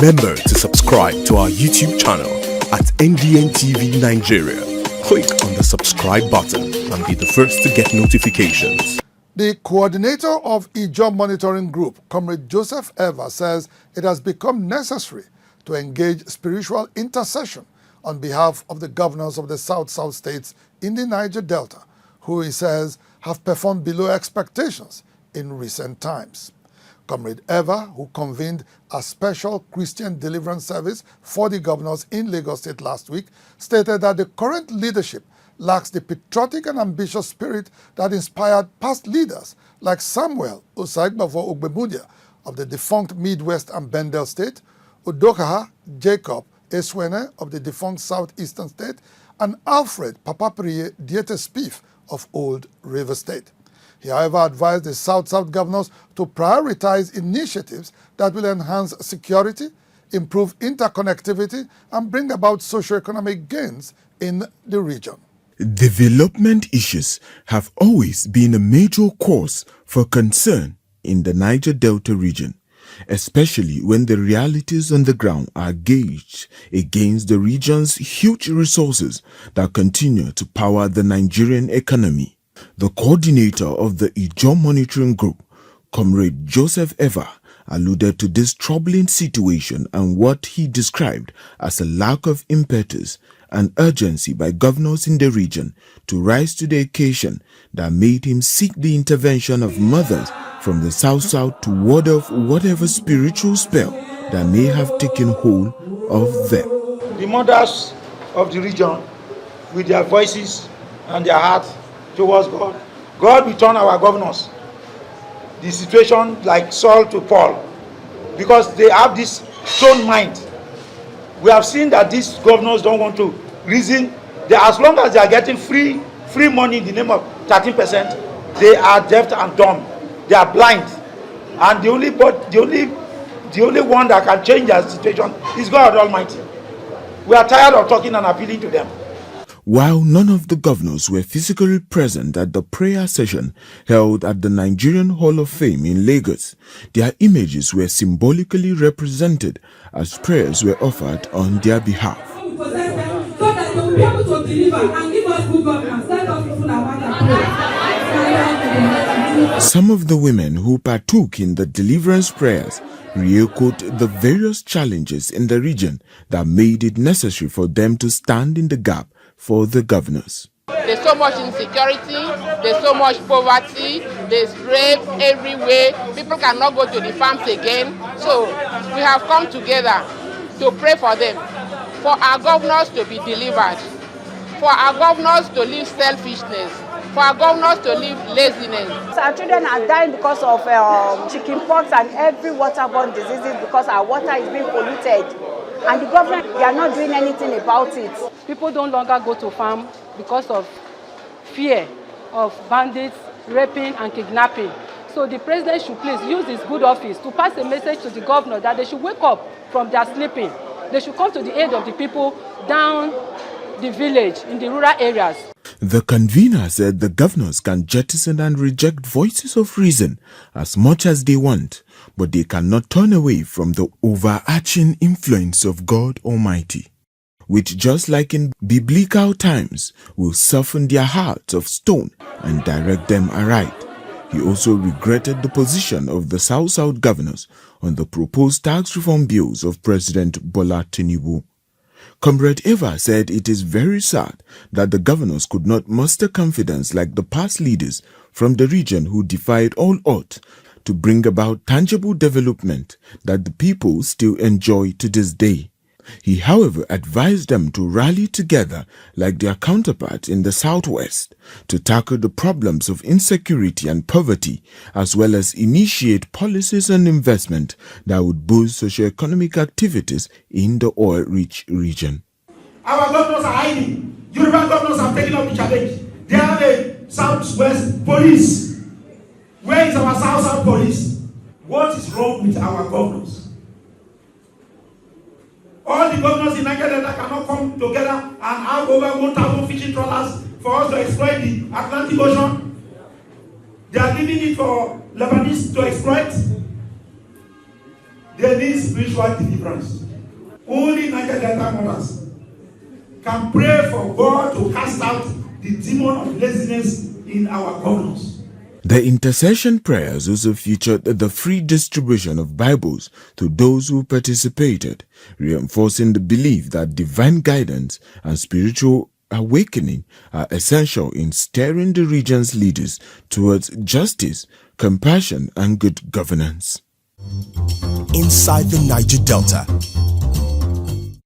Remember to subscribe to our YouTube channel at NDN TV Nigeria. Click on the subscribe button and be the first to get notifications. The coordinator of IJOM Monitoring Group, Comrade Joseph Evah, says it has become necessary to engage spiritual intercession on behalf of the governors of the South-South states in the Niger Delta, who he says have performed below expectations in recent times. Comrade Evah, who convened a special Christian deliverance service for the governors in Lagos State last week, stated that the current leadership lacks the patriotic and ambitious spirit that inspired past leaders like Samuel Osaigbavo Ogbemudia of the defunct Midwest and Bendel State, Udokaha Jacob Eswene of the defunct Southeastern State, and Alfred Papapriye Diete Spiff of Old River State. He, however, advised the South-South governors to prioritize initiatives that will enhance security, improve interconnectivity, and bring about socio-economic gains in the region. Development issues have always been a major cause for concern in the Niger Delta region, especially when the realities on the ground are gauged against the region's huge resources that continue to power the Nigerian economy. The coordinator of the IJOM Monitoring Group, Comrade Joseph Evah, alluded to this troubling situation and what he described as a lack of impetus and urgency by governors in the region to rise to the occasion that made him seek the intervention of mothers from the South-South to ward off whatever spiritual spell that may have taken hold of them. The mothers of the region, with their voices and their heart towards God, God will turn our governors the situation like Saul to Paul, because they have this stone mind. We have seen that these governors don't want to reason. As long as they are getting free money in the name of 13%, they are deaf and dumb. They are blind, and the only one that can change their situation is God Almighty. We are tired of talking and appealing to them. While none of the governors were physically present at the prayer session held at the Nigerian Hall of Fame in Lagos, their images were symbolically represented as prayers were offered on their behalf. Some of the women who partook in the deliverance prayers re-echoed the various challenges in the region that made it necessary for them to stand in the gap for the governors. There's so much insecurity, there's so much poverty, there's rape everywhere. People cannot go to the farms again. So we have come together to pray for them, for our governors to be delivered, for our governors to leave selfishness, for our governors to leave laziness. Our children are dying because of chickenpox and every waterborne diseases because our water is being polluted. And the government, they are not doing anything about it. People don't longer go to farm because of fear of bandits, raping and kidnapping. So the president should please use his good office to pass a message to the governor that they should wake up from their sleeping. They should come to the aid of the people down the village, in the rural areas. The convener said the governors can jettison and reject voices of reason as much as they want, but they cannot turn away from the overarching influence of God Almighty, which, just like in biblical times, will soften their hearts of stone and direct them aright. He also regretted the position of the South-South governors on the proposed tax reform bills of President Bola Tinubu. Comrade Evah said it is very sad that the governors could not muster confidence like the past leaders from the region who defied all odds to bring about tangible development that the people still enjoy to this day. He, however, advised them to rally together like their counterparts in the Southwest to tackle the problems of insecurity and poverty, as well as initiate policies and investment that would boost socio-economic activities in the oil-rich region. Our governors are hiding. Yoruba governors have taken up the challenge. They have a Southwest police. Where is our South-South police? What is wrong with our governors? All the governors in Nigeria that cannot come together and have over 1,000 fishing trawlers for us to exploit the Atlantic Ocean. They are leaving it for Lebanese to exploit. There needs spiritual deliverance. Only Niger Delta mothers can pray for God to cast out the demon of laziness in our governors. The intercession prayers also featured the free distribution of Bibles to those who participated, reinforcing the belief that divine guidance and spiritual awakening are essential in steering the region's leaders towards justice, compassion, and good governance. Inside the Niger Delta,